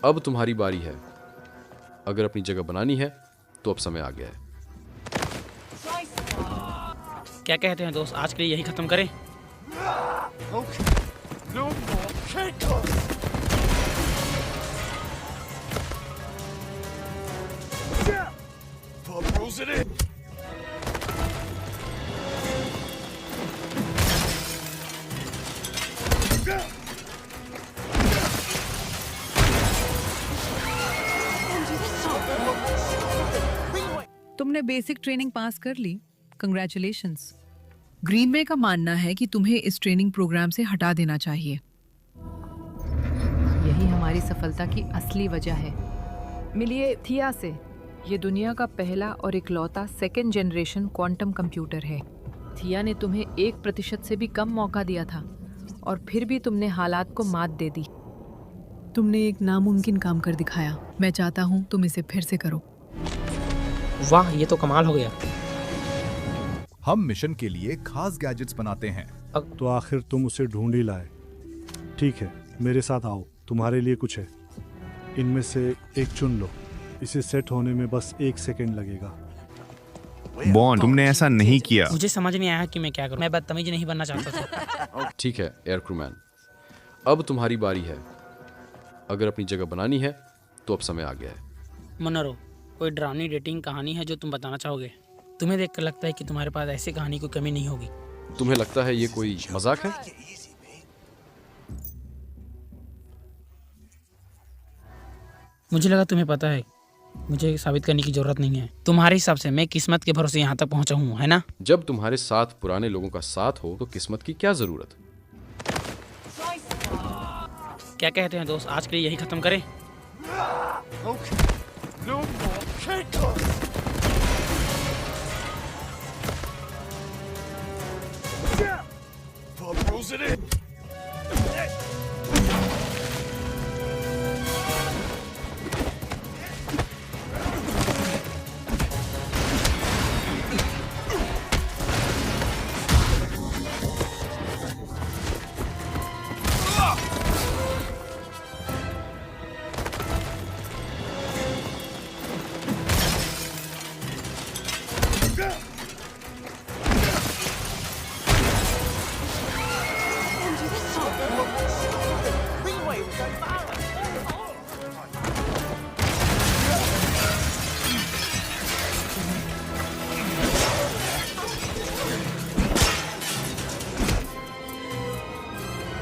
अब तुम्हारी बारी है। अगर अपनी जगह बनानी है तो अब समय आ गया है। क्या कहते हैं दोस्त, आज के लिए यही खत्म करें? तुमने बेसिक ट्रेनिंग पास कर ली, कंग्रेचुलेशंस। ग्रीनवे का मानना है कि तुम्हें इस ट्रेनिंग प्रोग्राम से हटा देना चाहिए। यही हमारी सफलता की असली वजह है। मिलिए थिया से। ये दुनिया का पहला और इकलौता सेकेंड जनरेशन क्वांटम कंप्यूटर है। थिया ने तुम्हें 1% से भी कम मौका दिया था और फिर भी तुमने हालात को मात दे दी। तुमने एक नामुमकिन काम कर दिखाया। मैं चाहता हूँ तुम इसे फिर से करो। वाह, ये तो कमाल हो गया। हम मिशन के लिए खास गैजेट्स बनाते हैं। तो आखिर तुम उसे ढूंढ ही लाए। ठीक है, मेरे साथ आओ, तुम्हारे लिए कुछ है। इनमें से एक चुन लो। इसे सेट होने में बस 1 सेकंड लगेगा। बॉन्ड, तुमने ऐसा नहीं किया। मुझे समझ नहीं आया कि मैं क्या करूं। मैं बदतमीज नहीं बनना चाहता था। ठीक है एयर क्रूमैन, अब तुम्हारी बारी है। अगर अपनी जगह बनानी है तो अब समय आ गया है। मनोरो, कोई डरावनी डेटिंग कहानी है जो तुम बताना चाहोगे? तुम्हें देखकर लगता है कि तुम्हारे पास ऐसी कहानी की कमी नहीं होगी। तुम्हें लगता है ये कोई मजाक है? मुझे लगा तुम्हें पता है। मुझे साबित करने की जरूरत नहीं है। तुम्हारे हिसाब से मैं किस्मत के भरोसे यहाँ तक पहुँचा हूँ, है ना? जब तुम्हारे साथ पुराने लोगों का साथ हो तो किस्मत की क्या जरूरत? क्या कहते हैं दोस्त, आज के लिए यही खत्म करें?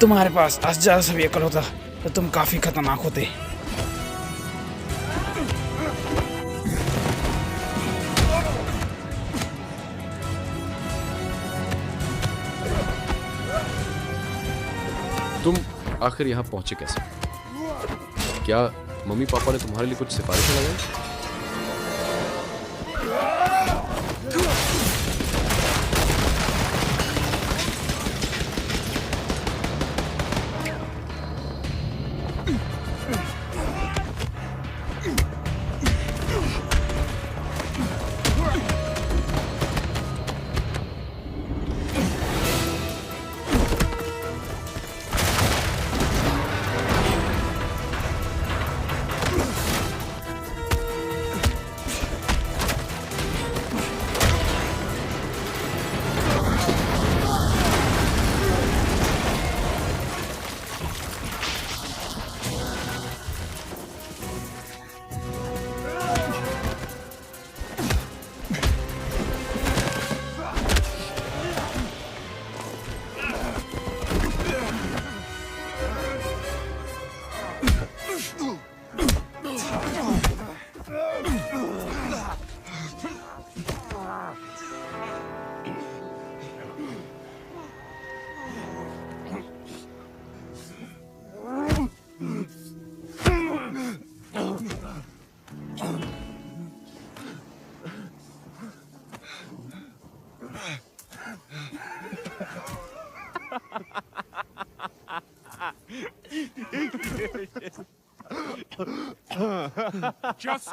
तुम्हारे पास आज ज्यादा सब अकल होता तो तुम काफी खतरनाक होते। तुम आखिर यहाँ पहुंचे कैसे? क्या मम्मी पापा ने तुम्हारे लिए कुछ सिफारिशें लगाई?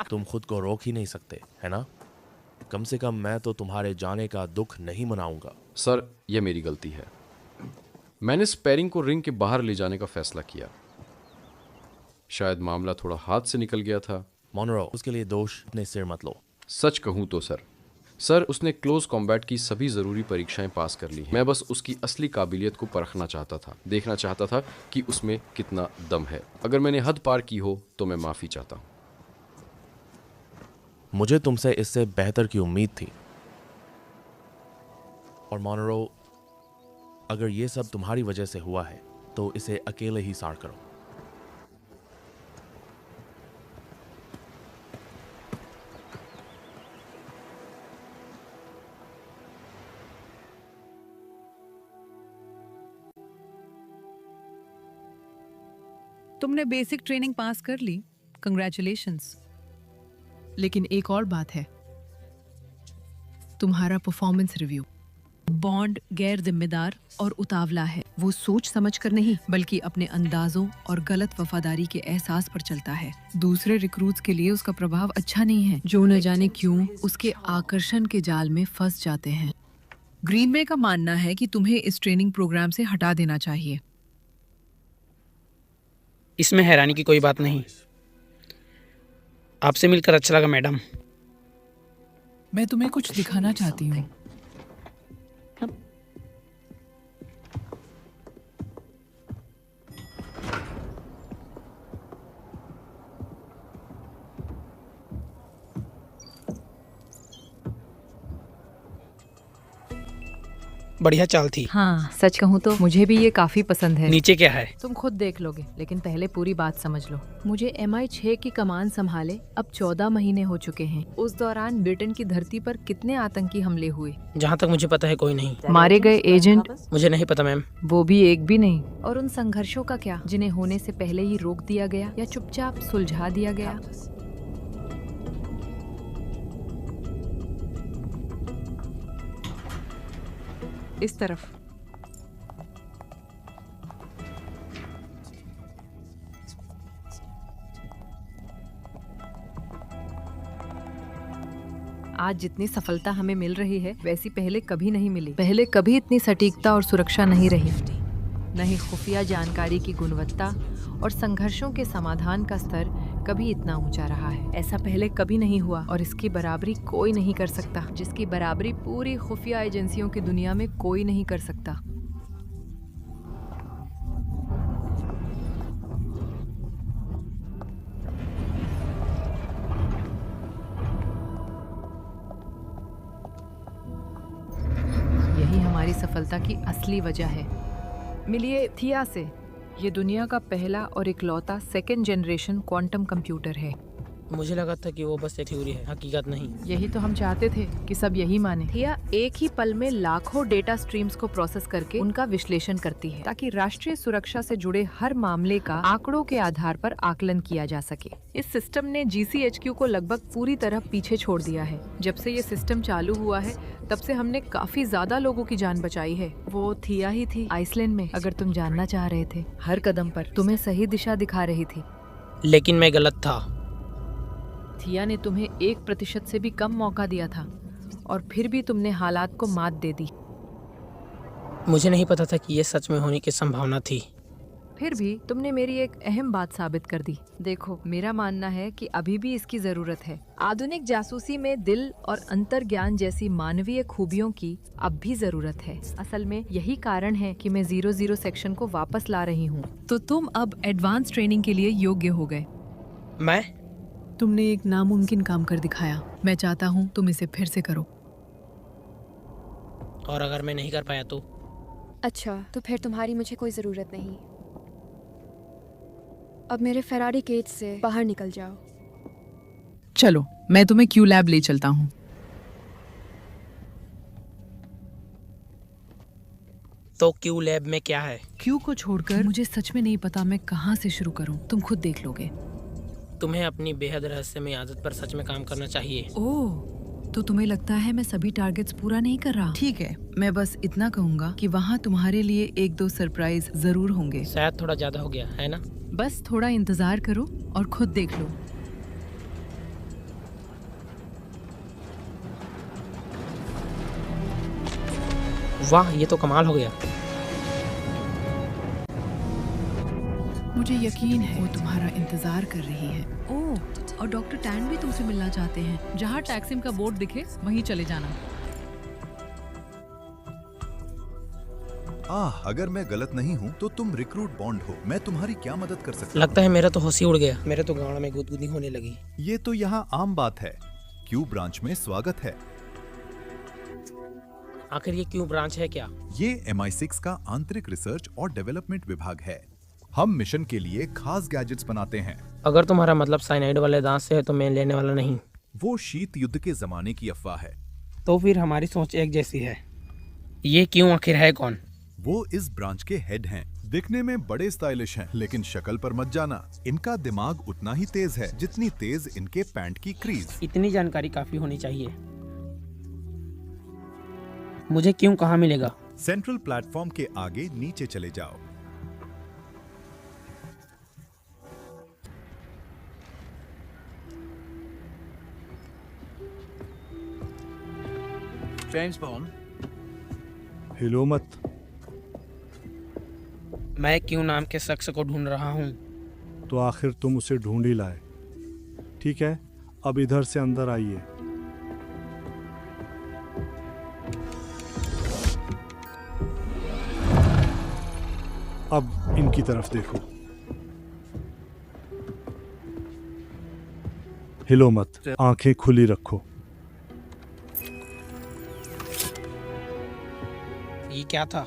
तुम खुद को रोक ही नहीं सकते, है ना? कम से कम मैं तो तुम्हारे जाने का दुख नहीं मनाऊंगा। सर, यह मेरी गलती है। मैंने स्पैरिंग को रिंग के बाहर ले जाने का फैसला किया। शायद मामला थोड़ा हाथ से निकल गया था। मोनरो, उसके लिए दोष अपने सिर मत लो। सच कहूँ तो सर उसने क्लोज कॉम्बैट की सभी ज़रूरी परीक्षाएं पास कर ली हैं। मैं बस उसकी असली काबिलियत को परखना चाहता था, देखना चाहता था कि उसमें कितना दम है। अगर मैंने हद पार की हो तो मैं माफ़ी चाहता हूँ। मुझे तुमसे इससे बेहतर की उम्मीद थी। और मोनरो, अगर ये सब तुम्हारी वजह से हुआ है तो इसे अकेले ही सार करो। तुमने बेसिक ट्रेनिंग पास कर ली, कंग्रेचुलेशंस। लेकिन एक और बात है, तुम्हारा परफॉर्मेंस रिव्यू। बॉन्ड गैर जिम्मेदार और उतावला है। वो सोच समझ कर नहीं बल्कि अपने अंदाजों और गलत वफादारी के एहसास पर चलता है। दूसरे रिक्रूट्स के लिए उसका प्रभाव अच्छा नहीं है, जो न जाने क्यों उसके आकर्षण के जाल में फंस जाते हैं। ग्रीनवे का मानना है कि तुम्हें इस ट्रेनिंग प्रोग्राम से हटा देना चाहिए। इसमें हैरानी की कोई बात नहीं। आपसे मिलकर अच्छा लगा मैडम। मैं तुम्हें कुछ दिखाना चाहती हूँ। बढ़िया चाल थी। हाँ, सच कहूँ तो मुझे भी ये काफी पसंद है। नीचे क्या है? तुम खुद देख लोगे, लेकिन पहले पूरी बात समझ लो। मुझे MI6 की कमान संभाले अब 14 महीने हो चुके हैं। उस दौरान ब्रिटेन की धरती पर कितने आतंकी हमले हुए? जहाँ तक मुझे पता है कोई नहीं। मारे गए एजेंट? मुझे नहीं पता मैम। वो भी एक भी नहीं। और उन संघर्षों का क्या, जिन्हें होने से पहले ही रोक दिया गया या चुपचाप सुलझा दिया गया? इस तरफ। आज जितनी सफलता हमें मिल रही है वैसी पहले कभी नहीं मिली। पहले कभी इतनी सटीकता और सुरक्षा नहीं रही। नहीं खुफिया जानकारी की गुणवत्ता और संघर्षों के समाधान का स्तर कभी इतना ऊंचा रहा है। ऐसा पहले कभी नहीं हुआ और इसकी बराबरी कोई नहीं कर सकता, जिसकी बराबरी पूरी खुफिया एजेंसियों की दुनिया में कोई नहीं कर सकता। यही हमारी सफलता की असली वजह है। मिलिए थिया से। ये दुनिया का पहला और इकलौता सेकेंड जनरेशन क्वांटम कंप्यूटर है। मुझे लगा था कि वो बस एक थ्योरी है, हकीकत नहीं। यही तो हम चाहते थे कि सब यही माने। थिया एक ही पल में लाखों डेटा स्ट्रीम्स को प्रोसेस करके उनका विश्लेषण करती है, ताकि राष्ट्रीय सुरक्षा से जुड़े हर मामले का आंकड़ों के आधार पर आकलन किया जा सके। इस सिस्टम ने GCHQ को लगभग पूरी तरह पीछे छोड़ दिया है। जब से ये सिस्टम चालू हुआ है तब से हमने काफी ज्यादा लोगों की जान बचाई है। वो थिया ही थी आइसलैंड में, अगर तुम जानना चाह रहे थे। हर कदम पर तुम्हें सही दिशा दिखा रही थी। लेकिन मैं गलत था। थिया ने तुम्हें 1% से भी कम मौका दिया था और फिर भी तुमने हालात को मात दे दी। मुझे नहीं पता था कि ये सच में होने की संभावना थी। फिर भी तुमने मेरी एक अहम बात साबित कर दी। देखो, मेरा मानना है कि अभी भी इसकी जरूरत है। आधुनिक जासूसी में दिल और अंतर्ज्ञान जैसी मानवीय खूबियों की अब भी जरूरत है। असल में यही कारण है कि मैं 00 सेक्शन को वापस ला रही हूँ। तो तुम अब एडवांस ट्रेनिंग के लिए योग्य हो गए। मैं? तुमने एक नामुमकिन काम कर दिखाया। मैं चाहता हूँ तुम इसे फिर से करो। और अगर मैं नहीं कर पाया तो? अच्छा, तो फिर तुम्हारी मुझे कोई ज़रूरत नहीं। अब मेरे फेरारी केज से बाहर निकल जाओ। चलो, मैं तुम्हें क्यू लैब ले चलता हूँ। तो क्यू लैब में क्या है? क्यू को छोड़कर मुझे सच में नहीं पता मैं कहाँ से शुरू करूँ। तुम खुद देख लोगे। तुम्हें अपनी बेहद रहस्यमय आदत पर सच में काम करना चाहिए। ओह, तो तुम्हें लगता है मैं सभी टारगेट्स पूरा नहीं कर रहा? ठीक है, मैं बस इतना कहूँगा कि वहाँ तुम्हारे लिए 1-2 सरप्राइज जरूर होंगे। शायद थोड़ा ज्यादा हो गया है ना? बस थोड़ा इंतजार करो और खुद देख लो। वाह, ये तो कमाल हो गया। मुझे यकीन है वो तुम्हारा इंतजार कर रही है। ओह, और डॉक्टर टैन भी तुमसे मिलना चाहते हैं। जहाँ टैक्सिम का बोर्ड दिखे वहीं चले जाना। अगर मैं गलत नहीं हूँ तो तुम रिक्रूट बॉन्ड हो। मैं तुम्हारी क्या मदद कर सकता हूँ? लगता है मेरा तो होश ही उड़ गया। मेरे तो गाँव में गुदगुदी होने लगी। ये तो यहाँ आम बात है। क्यू ब्रांच में स्वागत है। आखिर ये क्यों ब्रांच है क्या? ये MI6 का आंतरिक रिसर्च और डेवलपमेंट विभाग है। हम मिशन के लिए खास गैजेट्स बनाते हैं। अगर तुम्हारा मतलब साइनाइड वाले दांत से है तो मैं लेने वाला नहीं। वो शीत युद्ध के जमाने की अफवाह है। तो फिर हमारी सोच एक जैसी है। ये क्यों आखिर है कौन? वो इस ब्रांच के हेड हैं। दिखने में बड़े स्टाइलिश हैं, लेकिन शक्ल पर मत जाना। इनका दिमाग उतना ही तेज है जितनी तेज इनके पैंट की क्रीज। इतनी जानकारी काफी होनी चाहिए। मुझे क्यों कहाँ मिलेगा? सेंट्रल प्लेटफॉर्म के आगे नीचे चले जाओ। जेम्स बॉन्ड, हिलो मत। मैं क्यों नाम के शख्स को ढूंढ रहा हूँ। तो आखिर तुम उसे ढूंढ ही लाए। ठीक है, अब इधर से अंदर आइए। अब इनकी तरफ देखो। हिलो मत, आंखें खुली रखो। ये क्या था?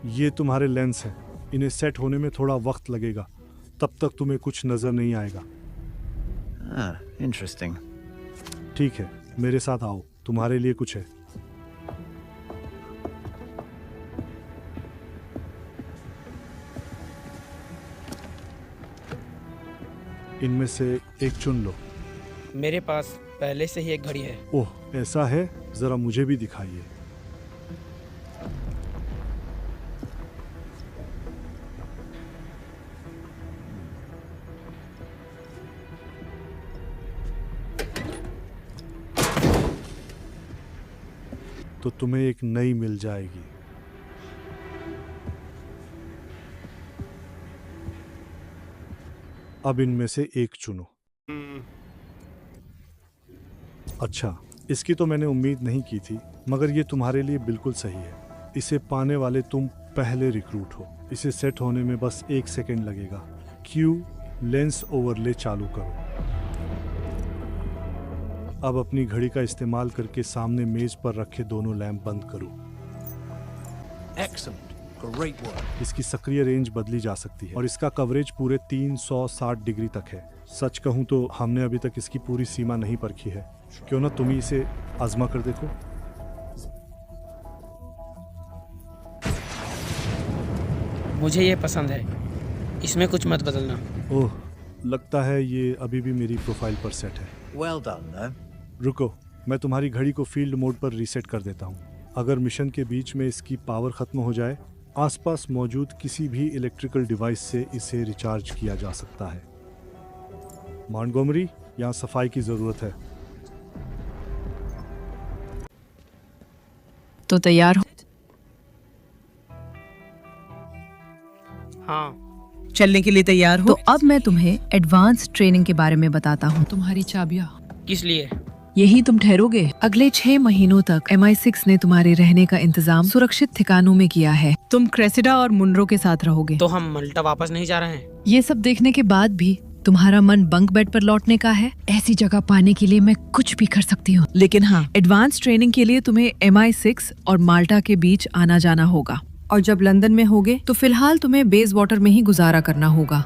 ये तुम्हारे लेंस हैं। इन्हें सेट होने में थोड़ा वक्त लगेगा। तब तक तुम्हें कुछ नजर नहीं आएगा। इंटरेस्टिंग। ठीक है, मेरे साथ आओ, तुम्हारे लिए कुछ है। इनमें से एक चुन लो। मेरे पास पहले से ही एक घड़ी है। ओह, ऐसा है? जरा मुझे भी दिखाइए। तो तुम्हें एक नई मिल जाएगी। अब इनमें से एक चुनो। अच्छा, इसकी तो मैंने उम्मीद नहीं की थी, मगर ये तुम्हारे लिए बिल्कुल सही है। इसे पाने वाले तुम पहले रिक्रूट हो। इसे सेट होने में बस 1 सेकंड लगेगा। क्यू लेंस ओवरले चालू करो। अब अपनी घड़ी का इस्तेमाल करके सामने मेज पर रखे दोनों लैंप बंद करो। Excellent. Great work. इसकी सक्रिय रेंज बदली जा सकती है और इसका कवरेज पूरे 360 डिग्री तक है। सच कहूं तो हमने अभी तक इसकी पूरी सीमा नहीं परखी है। क्यों ना तुम ही इसे आजमा कर देखो। मुझे ये पसंद है। इसमें कुछ मत बदलना। ओह, लगता है ये अभी भी मेरी प्रोफाइल पर सेट है। Well done, though. रुको, मैं तुम्हारी घड़ी को फील्ड मोड पर रीसेट कर देता हूँ। अगर मिशन के बीच में इसकी पावर खत्म हो जाए, आसपास मौजूद किसी भी इलेक्ट्रिकल डिवाइस से इसे रिचार्ज किया जा सकता है। मॉन्टगोमरी, यहाँ सफाई की जरूरत है। तो तैयार हो? हाँ। चलने के लिए तैयार हो? तो अब मैं तुम्हें एडवांस ट्रेनिंग के बारे में बताता हूँ। तुम्हारी चाबियाँ। किस लिए? यही तुम ठहरोगे। अगले 6 महीनों तक MI6 ने तुम्हारे रहने का इंतजाम सुरक्षित ठिकानों में किया है। तुम क्रेसिडा और मुनरो के साथ रहोगे। तो हम मल्टा वापस नहीं जा रहे हैं? ये सब देखने के बाद भी तुम्हारा मन बंक बेड पर लौटने का है? ऐसी जगह पाने के लिए मैं कुछ भी कर सकती हूँ, लेकिन हाँ, एडवांस ट्रेनिंग के लिए तुम्हें MI6 और माल्टा के बीच आना जाना होगा। और जब लंदन में होगे तो फिलहाल तुम्हें बेस वाटर में ही गुजारा करना होगा।